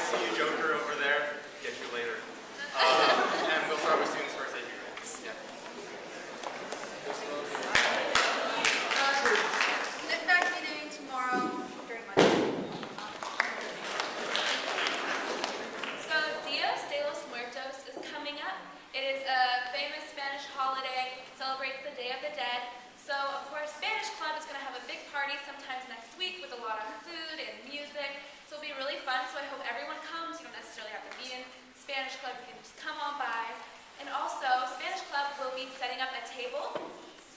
see you, Joker, over there. Get you later. And we'll start with students first. Yeah. Knitback meeting tomorrow during lunch. So Dia de los Muertos is coming up. It is a famous Spanish holiday, celebrates the Day of the Dead. So of course Spanish Club is going to have a big party sometimes next week with a lot of food and music. So it'll be really fun. So I hope everyone comes. You don't necessarily have to be in Spanish Club. You can just come on by. And also Spanish Club will be setting up a table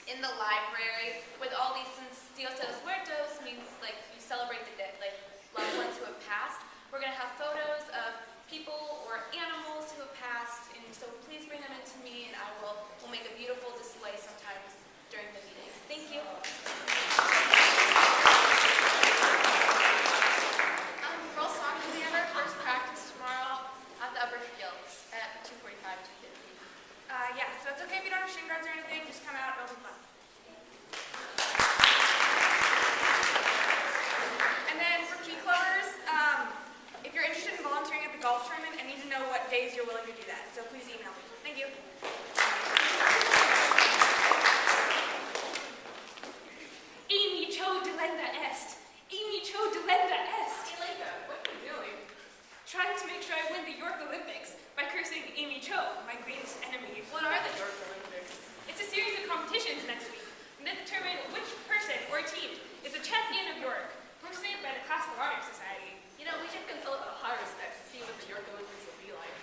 in the library with all these, since Dia de los Muertos means like you celebrate the dead, like loved ones who have passed. We're going to have photos of people or animals who have passed, and so please bring them into me, and we'll make a beautiful display sometimes during the meeting. Thank you. Girls soccer will be at our first practice tomorrow at the upper fields at 2:45 to 2:50. Yeah, so it's okay if you don't have shin guards or anything, just come out, it'll be fun. And then for key clovers, if you're interested in volunteering at the golf tournament, I need to know what days you're willing to do that, so please email me. Thank you. Amy Cho delenda est. Amy Cho delenda est. Elena, what are you doing? Trying to make sure I win the York Olympics by cursing Amy Cho, my greatest enemy. What are the York Olympics? It's a series of competitions next week, and they determine which person or team is the champion of York, hosted by the Classical Honor Society. You know, we should consult a higher specs to see what the York Olympics will be like.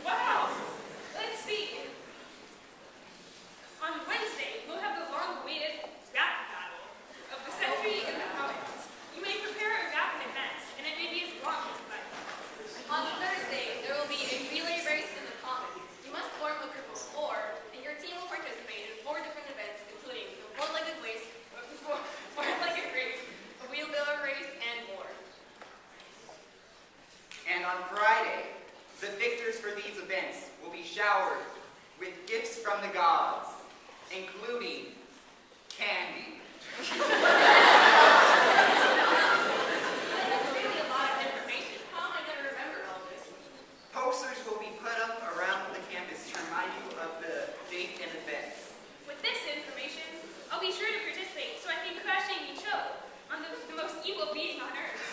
Wow! Let's see. On Wednesday, we'll have the long-awaited rap battle of the century in the commons. You may prepare a rap in advance, and it may be as long as you like. On Thursday, there will be a relay race in the commons. You must form a group of 4, and your team will participate in 4 different events, including the four-legged race, a wheelbarrow race, and more. And on Friday, the victors for these events will be showered with gifts from the gods, including candy. That's really a lot of information. How am I going to remember all this? Posters will be put up around the campus to remind you of the dates and events. With this information, I'll be sure to participate so I can crush Amy Cho on the most evil being on earth.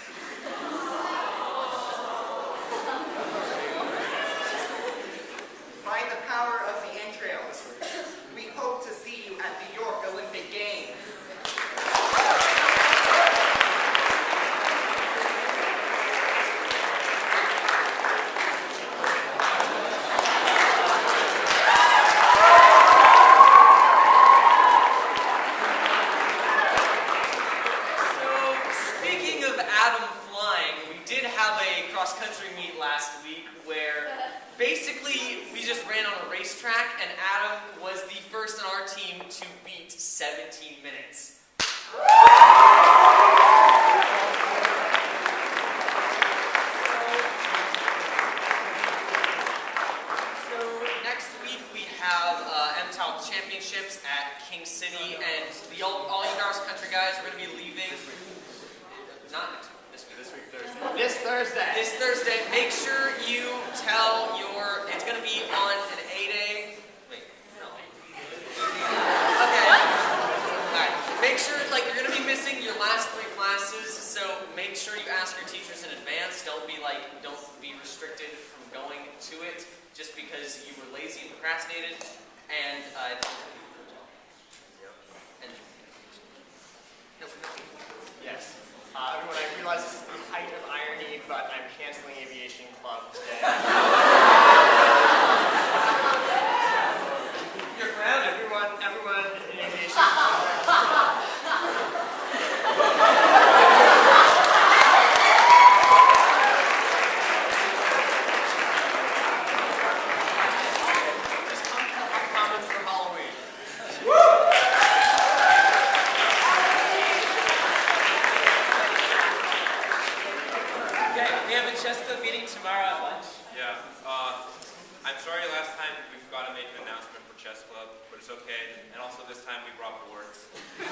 By the power of the entrails, we hope to see you at the York Olympic Games. Speaking of Adam flying, we did have a cross-country meet last week where basically we just ran on a racetrack and Adam was the first on our team to beat 17 minutes. So next week we have MTAL Championships at King City, and all you cross-country guys are going to be leaving. Not next week. This week, Thursday. This Thursday. This Thursday. Make sure you tell it's going to be on an 8A. Wait. to it just because you were lazy and procrastinated. And yes. Everyone, I realize this is the height of irony, but I'm canceling Aviation Club today. You're grounded. Everyone in Aviation Club. Just come have comments for Halloween. Okay, we have a chess club meeting tomorrow at lunch. Yeah. I'm sorry last time we forgot to make an announcement for chess club, but it's okay. And also this time we brought boards. Don't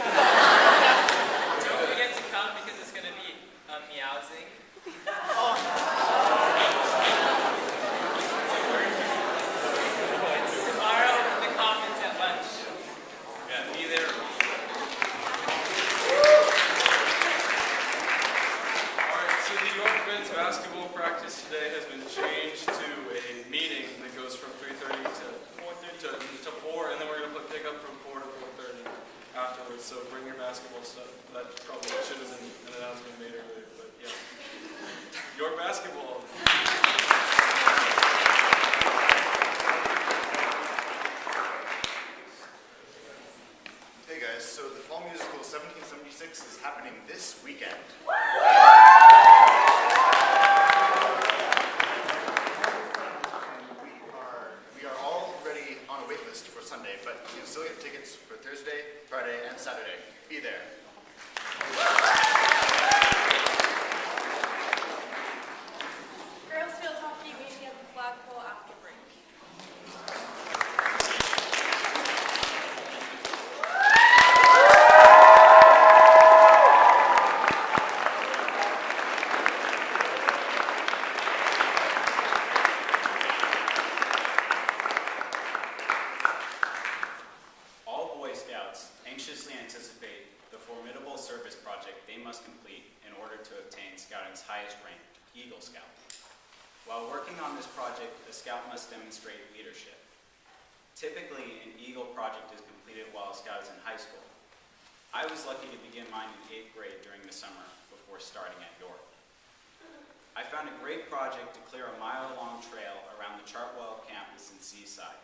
forget to come because it's going to be meowsing. It's tomorrow in the commons at lunch. Yeah, be there. Alright, so the York men's basketball practice today has been changed to a meeting that goes from 3:30 to 4, and then we're going to pick up from 4 to 4:30 afterwards, so bring your basketball stuff. That probably should have been an announcement made earlier, but yeah. York basketball. Hey guys, so the fall musical 1776 is happening this weekend. We are already on a wait list for Sunday, but you can still get tickets for Thursday, Friday, and Saturday. Be there. Girls field hockey meeting at the flagpole after break. All Boy Scouts anxiously anticipate the formidable service project they must complete in order to obtain Scouting's highest rank, Eagle Scout. While working on this project, a Scout must demonstrate leadership. Typically, an Eagle project is completed while a Scout is in high school. I was lucky to begin mine in 8th grade during the summer before starting at York. I found a great project to clear a mile-long trail around the Chartwell campus in Seaside.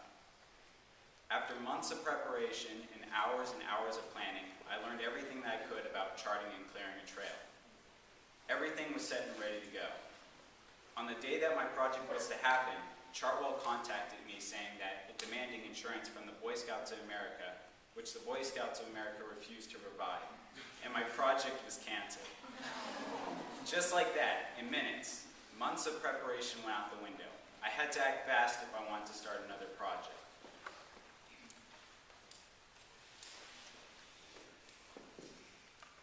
After months of preparation and hours of planning, I learned everything that I could about charting and clearing a trail. Everything was set and ready to go. On the day that my project was to happen, Chartwell contacted me saying that demanding insurance from the Boy Scouts of America, which the Boy Scouts of America refused to provide, and my project was canceled. Just like that, in minutes, months of preparation went out the window. I had to act fast if I wanted to start another project.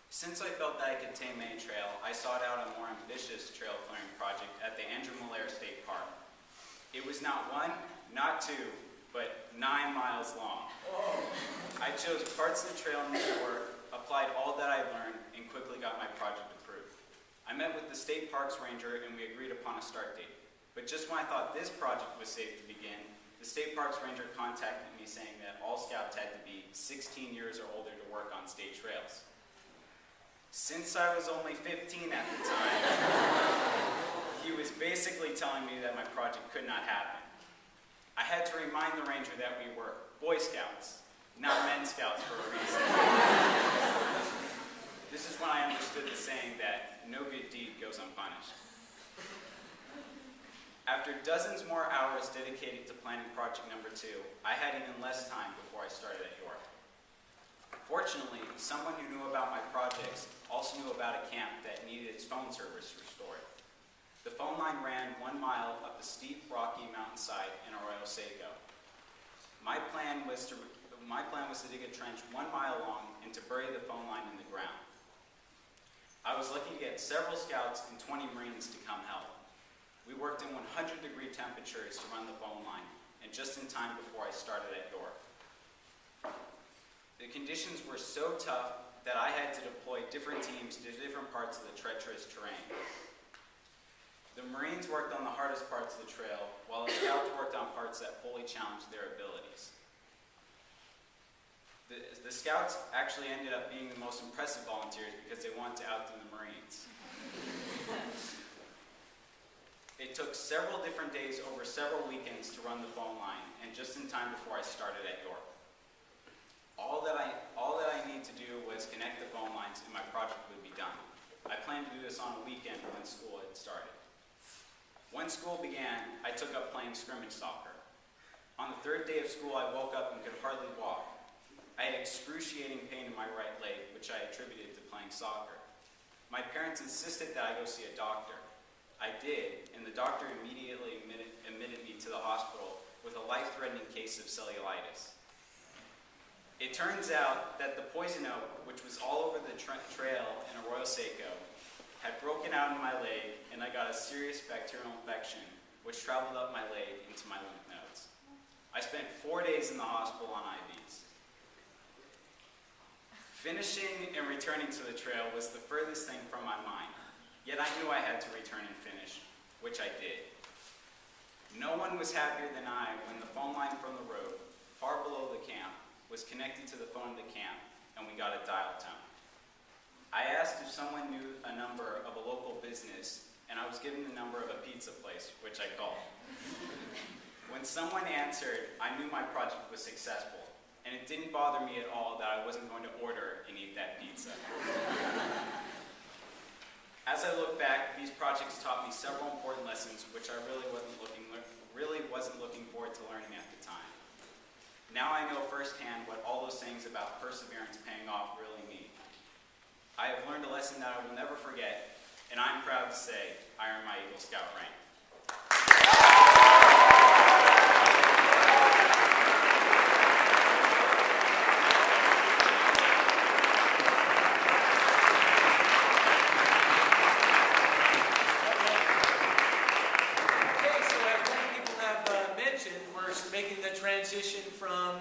Since I felt that I could tame any trail, I sought out a more ambitious trail clearing project at the Andrew Malaire State Park. It was not 1, not 2, but 9 miles long. I chose parts of the trail near work, applied all that I learned, and quickly got my project approved. I met with the State Parks Ranger and we agreed upon a start date. But just when I thought this project was safe to begin, the State Parks Ranger contacted me saying that all Scouts had to be 16 years or older to work on state trails. Since I was only 15 at the time, he was basically telling me that my project could not happen. I had to remind the ranger that we were Boy Scouts, not Men Scouts for a reason. This is when I understood the saying that no good deed goes unpunished. After dozens more hours dedicated to planning project number 2, I had even less time before I started at York. Fortunately, someone who knew about my projects also knew about a camp that needed its phone service restored. The phone line ran 1 mile up a steep, rocky mountainside in Arroyo Seco. My plan was to dig a trench 1 mile long and to bury the phone line in the ground. I was lucky to get several Scouts and 20 Marines to come help. We worked in 100-degree temperatures to run the phone line, and just in time before I started at York. The conditions were so tough that I had to deploy different teams to different parts of the treacherous terrain. The Marines worked on the hardest parts of the trail, while the Scouts worked on parts that fully challenged their abilities. The Scouts actually ended up being the most impressive volunteers because they wanted to outdo the Marines. It took several different days over several weekends to run the phone line, and just in time before I started at York. All that I need to do was connect the phone lines and my project would be done. I planned to do this on a weekend when school had started. When school began, I took up playing scrimmage soccer. On the third day of school, I woke up and could hardly walk. I had excruciating pain in my right leg, which I attributed to playing soccer. My parents insisted that I go see a doctor. I did, and the doctor immediately admitted me to the hospital with a life-threatening case of cellulitis. It turns out that the poison oak, which was all over the trail in Arroyo Seco, had broken out in my leg, and I got a serious bacterial infection, which traveled up my leg into my lymph nodes. I spent 4 days in the hospital on IVs. Finishing and returning to the trail was the furthest thing from my mind, yet I knew I had to return and finish, which I did. No one was happier than I when the phone line from the road, far below the camp, was connected to the phone of the camp, and we got a dial tone. I asked if someone knew a number of a local business, and I was given the number of a pizza place, which I called. When someone answered, I knew my project was successful, and it didn't bother me at all that I wasn't going to order and eat that pizza. As I look back, these projects taught me several important lessons which I really wasn't looking forward to learning at the time. Now I know firsthand what all those things about perseverance paying off really mean. I have learned a lesson that I will never forget, and I'm proud to say I earned my Eagle Scout rank. Transition from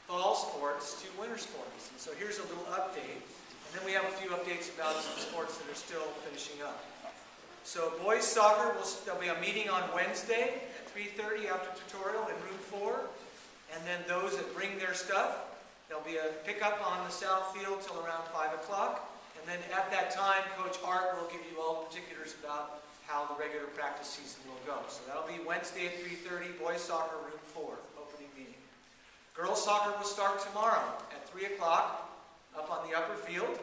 fall sports to winter sports. And so here's a little update. And then we have a few updates about some sports that are still finishing up. So boys soccer, there'll be a meeting on Wednesday at 3:30 after tutorial in room 4. And then those that bring their stuff, there'll be a pickup on the south field till around 5 o'clock. And then at that time, Coach Art will give you all the particulars about how the regular practice season will go. So that'll be Wednesday at 3:30, boys soccer, room 4, opening meeting. Girls soccer will start tomorrow at 3 o'clock up on the upper field.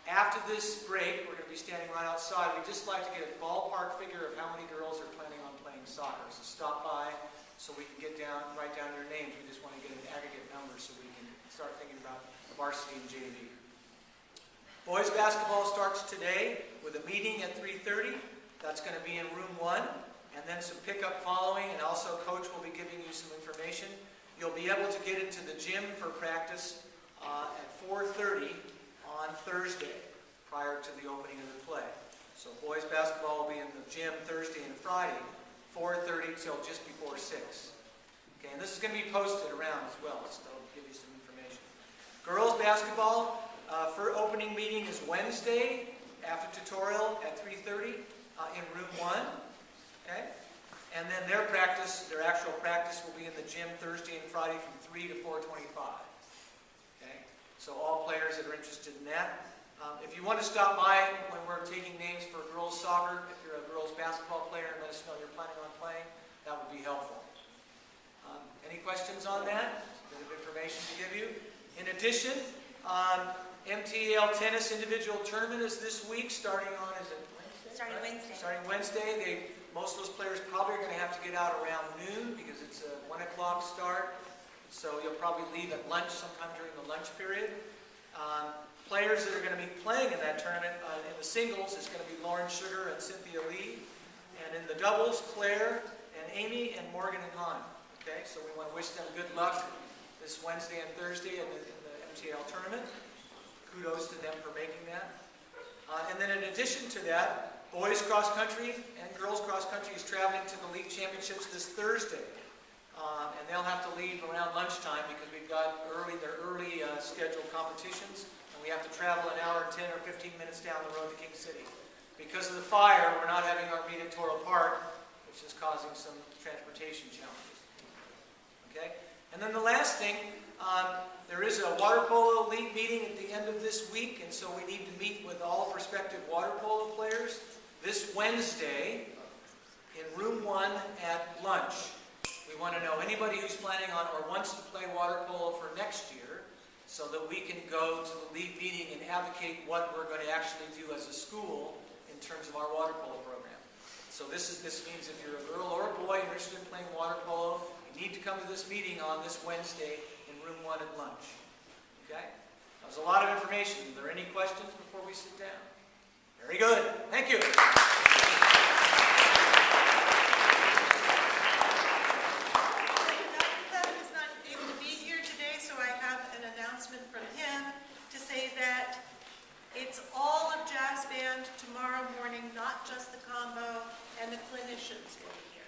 After this break, we're going to be standing right outside. We'd just like to get a ballpark figure of how many girls are planning on playing soccer. So stop by so we can write down your names. We just want to get an aggregate number so we can start thinking about varsity and JV. Boys basketball starts today with a meeting at 3:30. That's going to be in room 1, and then some pickup following, and also Coach will be giving you some information. You'll be able to get into the gym for practice at 4:30 on Thursday, prior to the opening of the play. So boys basketball will be in the gym Thursday and Friday, 4:30 till just before 6. Okay, and this is going to be posted around as well, so that'll give you some information. Girls basketball, for opening meeting is Wednesday after tutorial at 3:30. In room 1, okay? And then their actual practice will be in the gym Thursday and Friday from 3 to 4:25, okay? So all players that are interested in that. If you want to stop by when we're taking names for girls soccer, if you're a girls basketball player and let us know you're planning on playing, that would be helpful. Any questions on that? A bit of information to give you. In addition, MTL tennis individual tournament is this week, starting on, is it Wednesday? Starting Wednesday. Starting Wednesday. Most of those players probably are going to have to get out around noon because it's a 1 o'clock start. So you'll probably leave at lunch sometime during the lunch period. Players that are going to be playing in that tournament in the singles is going to be Lauren Sugar and Cynthia Lee. And in the doubles, Claire and Amy and Morgan and Han. Okay, so we want to wish them good luck this Wednesday and Thursday in the MTL tournament. Kudos to them for making that. And then in addition to that, boys cross country and girls cross country is traveling to the league championships this Thursday. And they'll have to leave around lunchtime because we've got their early scheduled competitions, and we have to travel an hour and 10 or 15 minutes down the road to King City. because of the fire, we're not having our meet at Toro Park, which is causing some transportation challenges. Okay? And then the last thing, there is a water polo league meeting at the end of this week, and so we need to meet with all prospective water polo players this Wednesday in room 1 at lunch. We want to know anybody who's planning on or wants to play water polo for next year so that we can go to the league meeting and advocate what we're going to actually do as a school in terms of our water polo program. So this means if you're a girl or a boy interested in playing water polo, you need to come to this meeting on this Wednesday in room 1 at lunch. Okay? That was a lot of information. Are there any questions before we sit down? Very good. Thank you. Dr. Clem is not able to be here today, so I have an announcement from him to say that it's all of jazz band tomorrow morning, not just the combo, and the clinicians will be here.